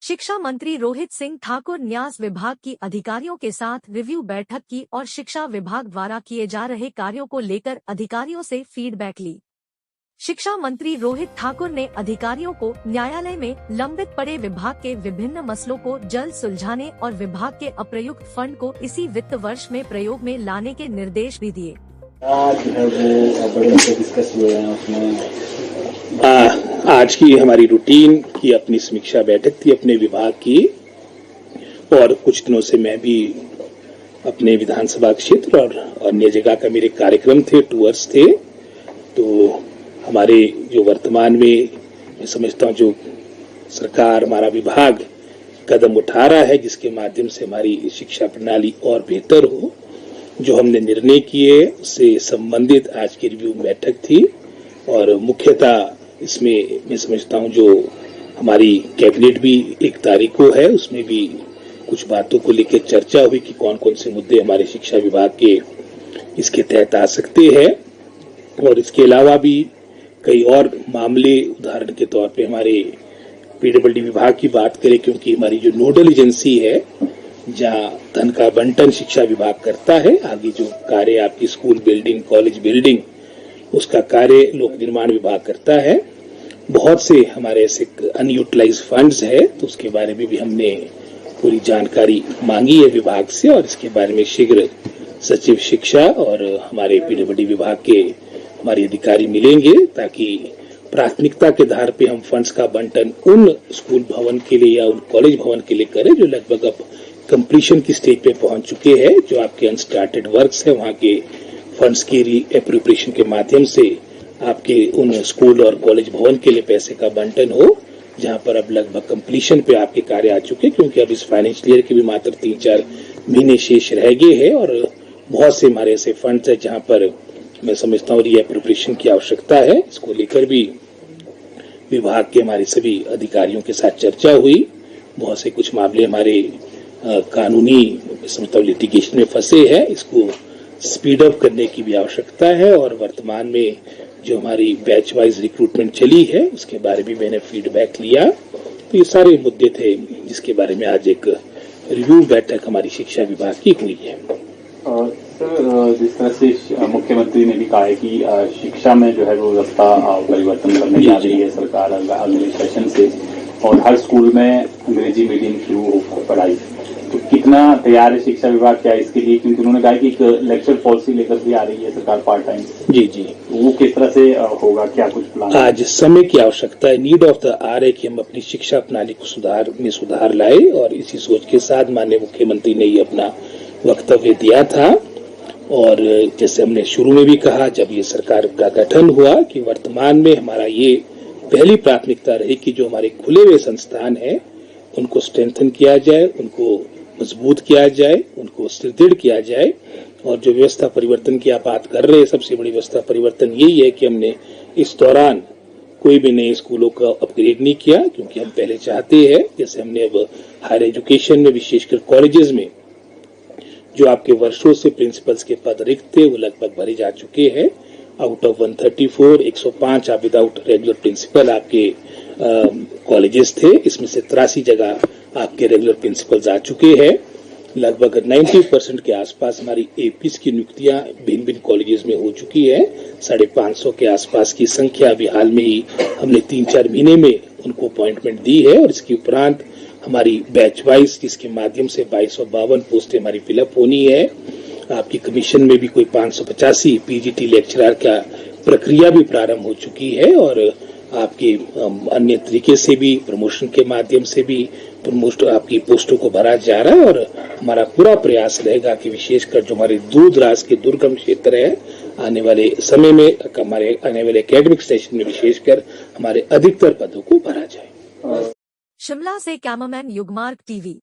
शिक्षा मंत्री रोहित सिंह ठाकुर न्यास विभाग की अधिकारियों के साथ रिव्यू बैठक की और शिक्षा विभाग द्वारा किए जा रहे कार्यों को लेकर अधिकारियों से फीडबैक ली। शिक्षा मंत्री रोहित ठाकुर ने अधिकारियों को न्यायालय में लंबित पड़े विभाग के विभिन्न मसलों को जल्द सुलझाने और विभाग के अप्रयुक्त फंड को इसी वित्त वर्ष में प्रयोग में लाने के निर्देश भी दिए। आज की हमारी रूटीन की अपनी समीक्षा बैठक थी अपने विभाग की, और कुछ दिनों से मैं भी अपने विधानसभा क्षेत्र और अन्य जगह का मेरे कार्यक्रम थे, टूर्स थे। तो हमारे जो वर्तमान में मैं समझता हूँ जो सरकार, हमारा विभाग कदम उठा रहा है जिसके माध्यम से हमारी शिक्षा प्रणाली और बेहतर हो, जो हमने निर्णय किए उससे संबंधित आज की रिव्यू बैठक थी। और मुख्यतः इसमें मैं समझता हूँ जो हमारी कैबिनेट भी 1 तारीख को है, उसमें भी कुछ बातों को लेकर चर्चा हुई कि कौन कौन से मुद्दे हमारे शिक्षा विभाग के इसके तहत आ सकते हैं। और इसके अलावा भी कई और मामले, उदाहरण के तौर पे हमारे पीडब्ल्यूडी विभाग की बात करें, क्योंकि हमारी जो नोडल एजेंसी है जहाँ धन का बंटन शिक्षा विभाग करता है, आगे जो कार्य आपकी स्कूल बिल्डिंग, कॉलेज बिल्डिंग, उसका कार्य लोक निर्माण विभाग करता है। बहुत से हमारे ऐसे अनयूटिलाइज फंड्स है, तो उसके बारे में भी हमने पूरी जानकारी मांगी है विभाग से, और इसके बारे में शीघ्र सचिव शिक्षा और हमारे पीडब्ल्यूडी विभाग के हमारे अधिकारी मिलेंगे, ताकि प्राथमिकता के आधार पे हम फंड्स का बंटन उन स्कूल भवन के लिए या उन कॉलेज भवन के लिए करें जो लगभग अब कंप्लीशन की स्टेज पे पहुंच चुके हैं। जो आपके अनस्टार्टेड वर्क्स है वहां के फंड्स की रीएप्रोप्रिएशन के माध्यम से आपके उन स्कूल और कॉलेज भवन के लिए पैसे का बंटन हो, जहां पर अब लगभग कंप्लीशन पे आपके कार्य आ चुके, क्योंकि अब इस फाइनेंशियल ईयर के भी मात्र 3-4 महीने शेष रह गए हैं। और बहुत से हमारे ऐसे फंड्स है जहां पर मैं समझता हूँ रीएप्रोप्रिएशन की आवश्यकता है। इसको लेकर भी विभाग के हमारे सभी अधिकारियों के साथ चर्चा हुई। बहुत से कुछ मामले हमारे कानूनी समझता हूँ लिटिगेशन में फंसे हैं, इसको स्पीड अप करने की भी आवश्यकता है। और वर्तमान में जो हमारी बैच वाइज रिक्रूटमेंट चली है उसके बारे में मैंने फीडबैक लिया। तो ये सारे मुद्दे थे जिसके बारे में आज एक रिव्यू बैठक हमारी शिक्षा विभाग की हुई है। सर, जिस तरह से मुख्यमंत्री ने भी कहा है कि शिक्षा में जो है वो व्यवस्था परिवर्तन करने जा रही है सरकार अगले सेशन से, और हर स्कूल में अंग्रेजी मीडियम शुरू हो पढ़ाई, तो कितना तैयार है शिक्षा विभाग क्या इसके लिए? क्योंकि उन्होंने कहा कि एक लेक्चर पॉलिसी लेकर भी आ रही है सरकार पार्ट टाइम। जी, वो किस तरह से होगा, क्या कुछ प्लान? आज समय की आवश्यकता है, नीड ऑफ द आवर है कि हम अपनी शिक्षा प्रणाली को सुधार लाए, और इसी सोच के साथ माननीय मुख्यमंत्री ने ये अपना वक्तव्य दिया था। और जैसे हमने शुरू में भी कहा जब ये सरकार का गठन हुआ कि वर्तमान में हमारा ये पहली प्राथमिकता रही कि जो हमारे खुले हुए संस्थान हैं उनको स्ट्रेंथन किया जाए, उनको मजबूत किया जाए, उनको सुदृढ़ किया जाए। और जो व्यवस्था परिवर्तन की आप बात कर रहे हैं, सबसे बड़ी व्यवस्था परिवर्तन यही है कि हमने इस दौरान कोई भी नए स्कूलों का अपग्रेड नहीं किया, क्योंकि हम पहले चाहते हैं जैसे हमने अब हायर एजुकेशन में विशेषकर कॉलेजेस में जो आपके वर्षों से प्रिंसिपल्स के पद रिक्त थे वो लगभग भरे जा चुके हैं। आउट ऑफ 134 105 आप विदाउट रेगुलर प्रिंसिपल आपके कॉलेजेस थे, इसमें से 83 जगह आपके रेगुलर प्रिंसिपल्स आ चुके हैं। लगभग 90% के आसपास हमारी एपीस की नियुक्तियां भिन्न भिन्न कॉलेजेस में हो चुकी है। 550 के आसपास की संख्या अभी हाल में ही हमने 3-4 महीने में उनको अपॉइंटमेंट दी है। और इसके उपरांत हमारी बैच वाइज जिसके माध्यम से 2252 पोस्टें हमारी फिलअप होनी है। आपकी कमीशन में भी कोई 585 पीजीटी लेक्चरर का प्रक्रिया भी प्रारंभ हो चुकी है। और आपके अन्य तरीके से भी प्रमोशन के माध्यम से भी आपकी पोस्टों को भरा जा रहा है। और हमारा पूरा प्रयास रहेगा कि विशेषकर जो हमारे दूर दराज के दुर्गम क्षेत्र है, आने वाले समय में हमारे आने वाले एकेडमिक सेशन में विशेषकर हमारे अधिकतर पदों को भरा जाए। शिमला से कैमरामैन युगमार्ग टीवी।